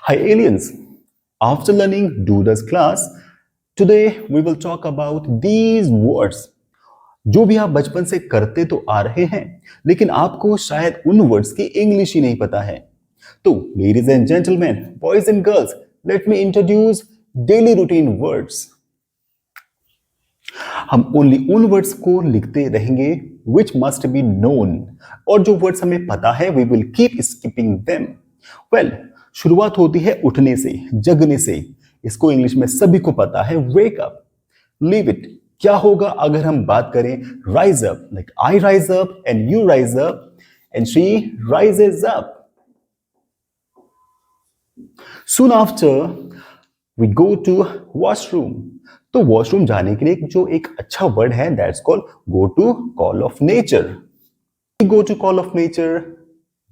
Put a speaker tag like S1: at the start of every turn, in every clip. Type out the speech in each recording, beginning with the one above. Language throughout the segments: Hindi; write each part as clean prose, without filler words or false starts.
S1: Hi aliens! After learning Doodles class, today we will talk about these words. जो भी आप बचपन से करते तो आ रहे हैं, लेकिन आपको शायद उन वर्ड्स की इंग्लिश ही नहीं पता है. तो ladies and gentlemen, boys and girls, let me introduce daily routine words. हम ओनली उन वर्ड्स को लिखते रहेंगे which must be known, और जो वर्ड्स हमें पता है we will keep skipping them. Well, शुरुआत होती है उठने से, जगने से. इसको इंग्लिश में सभी को पता है, wake up. Leave it. क्या होगा अगर हम बात करें rise up, like I rise up and you rise up and she rises up. Soon after we go to washroom. तो वॉशरूम जाने के लिए जो एक अच्छा वर्ड है that's called go to call of nature. Go to call of nature,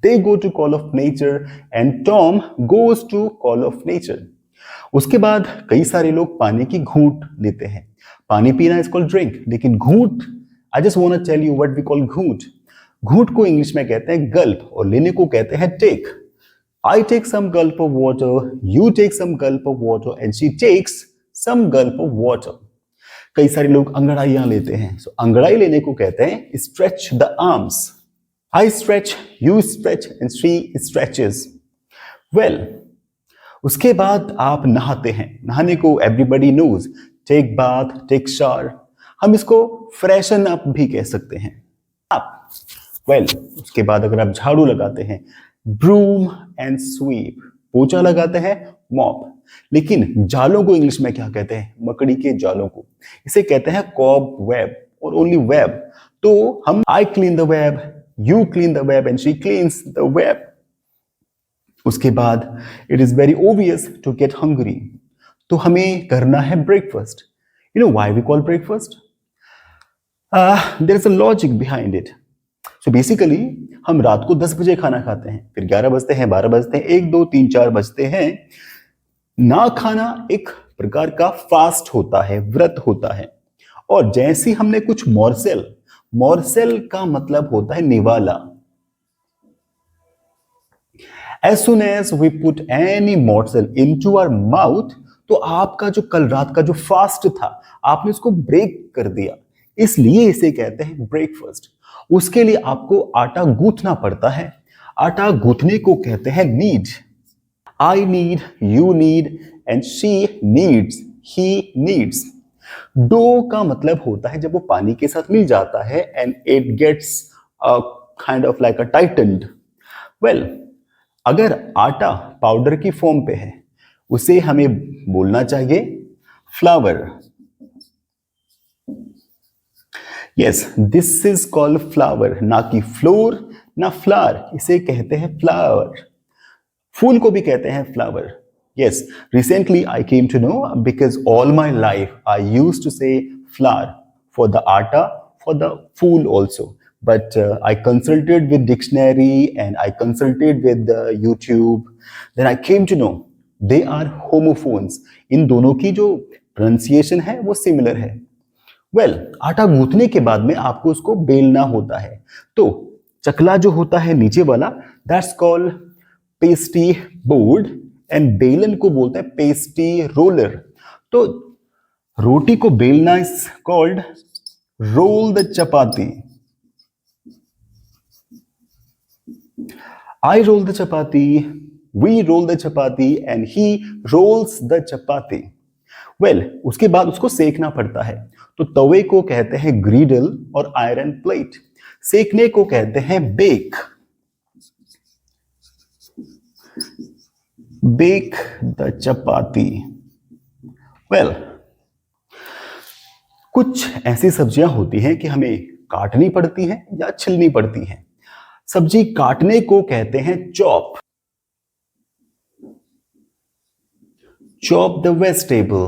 S1: they go to call of nature and Tom goes to call of nature. उसके बाद कई सारे लोग पानी की घूंट लेते हैं. पानी पीना इज कॉल्ड ड्रिंक, लेकिन घूंट, I just want to tell you what we call घूंट. घूंट को इंग्लिश में कहते हैं गल्प और लेने को कहते हैं take. I take some gulp of water, you take some gulp of water and she takes some gulp of water. कई सारे लोग अंगड़ाइयां लेते हैं. So अंगड़ाई लेने को कहते हैं stretch the arms. I stretch, you stretch and she stretches. Well, उसके बाद आप नहाते हैं. नहाने को everybody knows. Take bath, take shower. हम इसको freshen up भी कह सकते हैं. Up. Well, उसके बाद अगर आप झाड़ू लगाते हैं, broom and sweep. पोछा लगाते हैं, mop. लेकिन जालों को इंग्लिश में क्या कहते हैं? मकड़ी के जालों को. इसे कहते हैं cobweb और only web. तो हम I clean the web, you clean the web and she cleans the web. उसके बाद it is very obvious to get hungry. तो हमें करना है breakfast. You know why we call breakfast? There is a logic behind it. So basically हम रात को 10 बजे खाना खाते हैं, फिर 11 बजते हैं, 12 बजते हैं, 1, 2, 3, 4 बजते हैं. ना खाना एक प्रकार का फास्ट होता है, व्रत होता है. और जैसे हमने कुछ मॉर्सेल का मतलब होता है निवाला. As soon as we put any morsel into our mouth, तो आपका जो कल रात का जो फास्ट था, आपने उसको ब्रेक कर दिया, इसलिए इसे कहते हैं ब्रेकफास्ट. उसके लिए आपको आटा गूंथना पड़ता है. आटा गूंथने को कहते हैं need. I need, you need and she needs, he needs. Dough का मतलब होता है जब वो पानी के साथ मिल जाता है and it gets kind of like a tightened. Well, अगर आटा पाउडर की फॉर्म पे है, उसे हमें बोलना चाहिए flower. Yes, this is called flower. ना कि फ्लोर ना फ्लावर, इसे कहते हैं फ्लावर. फूल को भी कहते हैं flower. Yes, recently I came to know because all my life I used to say flour for the atta, for the fool also. But I consulted with dictionary and I consulted with YouTube. Then I came to know they are homophones. इन दोनों की जो pronunciation है वो similar है. Well, आटा गूंथने के बाद में आपको उसको बेलना होता है. तो चकला जो होता है नीचे वाला, that's called pasty board. And बेलन को बोलते हैं पेस्टी रोलर. तो रोटी को बेलना is called roll the chapati. I roll the chapati, we roll the chapati and he rolls the chapati. Well, उसके बाद उसको सेकना पड़ता है. तो तवे को कहते हैं ग्रिडल और आयरन प्लेट. सेकने को कहते हैं bake. Bake the chapati. Well, कुछ ऐसी सब्जियां होती हैं कि हमें काटनी पड़ती हैं या छिलनी पड़ती हैं. सब्जी काटने को कहते हैं chop. Chop the vegetable.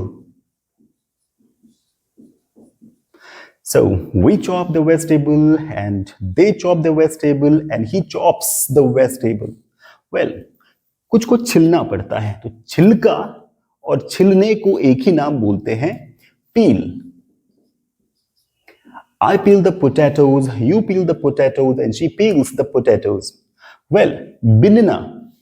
S1: So we chop the vegetable and they chop the vegetable and he chops the vegetable. Well, कुछ को छिलना पड़ता है, तो छिलका और छिलने को एक ही नाम बोलते हैं पील. I peel the potatoes, you peel the potatoes and she peels the potatoes. Well, बिनना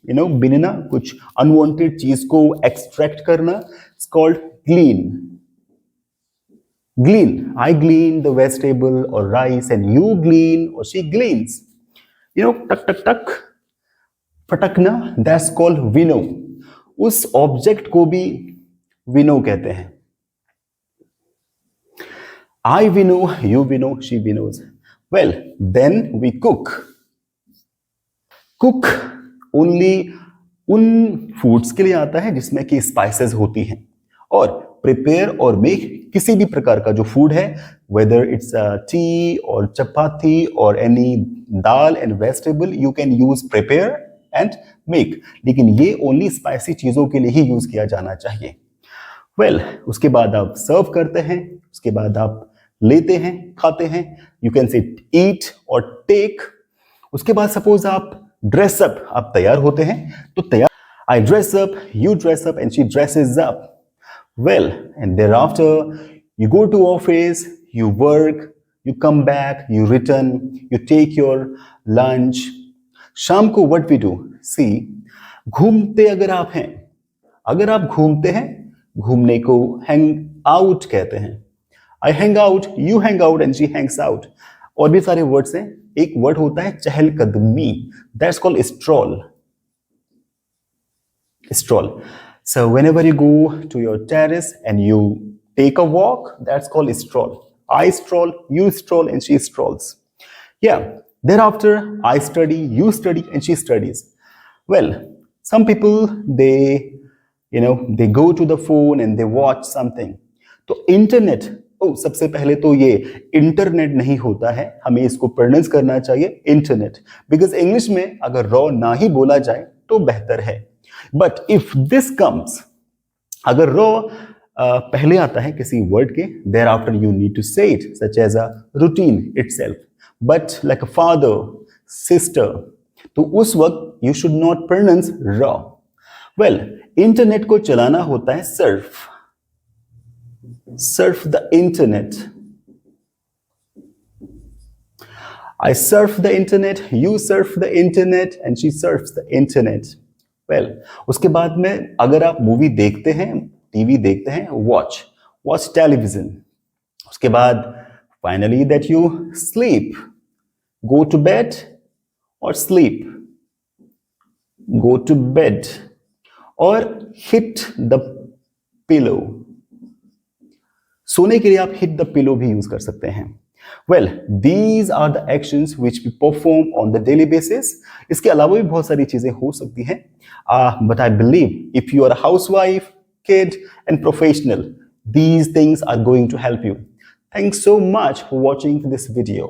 S1: बीनना, कुछ अनवांटेड चीज को एक्सट्रैक्ट करना, it's called glean. Glean. I glean the vegetable or rice and you glean or she gleans. टक टक टक, फटकना, that's called winnow. उस ऑब्जेक्ट को भी winnow कहते हैं. I winnow, you winnow, she winnows. Well, then we cook. Cook only उन फूड्स के लिए आता है जिसमें कि स्पाइसेस होती हैं, और प्रिपेयर और मेक किसी भी प्रकार का जो फूड है, वेदर इट्स टी और चपाती और any dal and vegetable, you can use prepare and make, लेकिन ये ओनली स्पाइसी चीजों के लिए ही यूज किया जाना चाहिए. वेल, उसके बाद आप सर्व करते हैं, उसके बाद आप लेते हैं, खाते हैं. यू कैन से ईट और टेक. उसके बाद सपोज आप ड्रेस अप, आप तैयार होते हैं, तो तैयार, आई dress up, you dress up and she dresses up. Well, and thereafter you go to office, you work, you come back, you return, you take your lunch. शाम को what we do? See, घूमते अगर आप हैं, अगर आप घूमते हैं, घूमने को hang out कहते हैं. I hang out, you hang out and she hangs out. और भी सारे वर्ड्स हैं. एक वर्ड होता है चहलकदमी, that's called stroll. Stroll. So whenever you go to your terrace and you take a walk, that's called stroll. I stroll, you stroll and she strolls. Yeah. Thereafter, I study, you study and she studies. Well, some people, they go to the phone and they watch something. तो इंटरनेट, सबसे पहले तो ये इंटरनेट नहीं होता है, हमें इसको प्रोनाउंस करना चाहिए इंटरनेट, बिकॉज इंग्लिश में अगर रॉ ना ही बोला जाए तो बेहतर है. बट इफ दिस कम्स, अगर रॉ पहले आता है किसी वर्ड के, thereafter you need to say it such as a routine itself, but like a father, sister, तो उस वक्त you should not pronounce raw. Well, internet को चलाना होता है surf. Surf the internet. I surf the internet, you surf the internet and she surfs the internet. Well, उसके बाद में अगर आप मूवी देखते हैं, टीवी देखते हैं, watch television. उसके बाद finally that you sleep, go to bed or sleep, go to bed or hit the pillow. सोने के लिए आप हिट द पिलो भी यूज कर सकते हैं. Well, these are the actions which we perform on the daily basis. इसके अलावा भी बहुत सारी चीजें हो सकती हैं, but I believe if you are a housewife, kid and professional, these things are going to help you. Thanks so much for watching this video.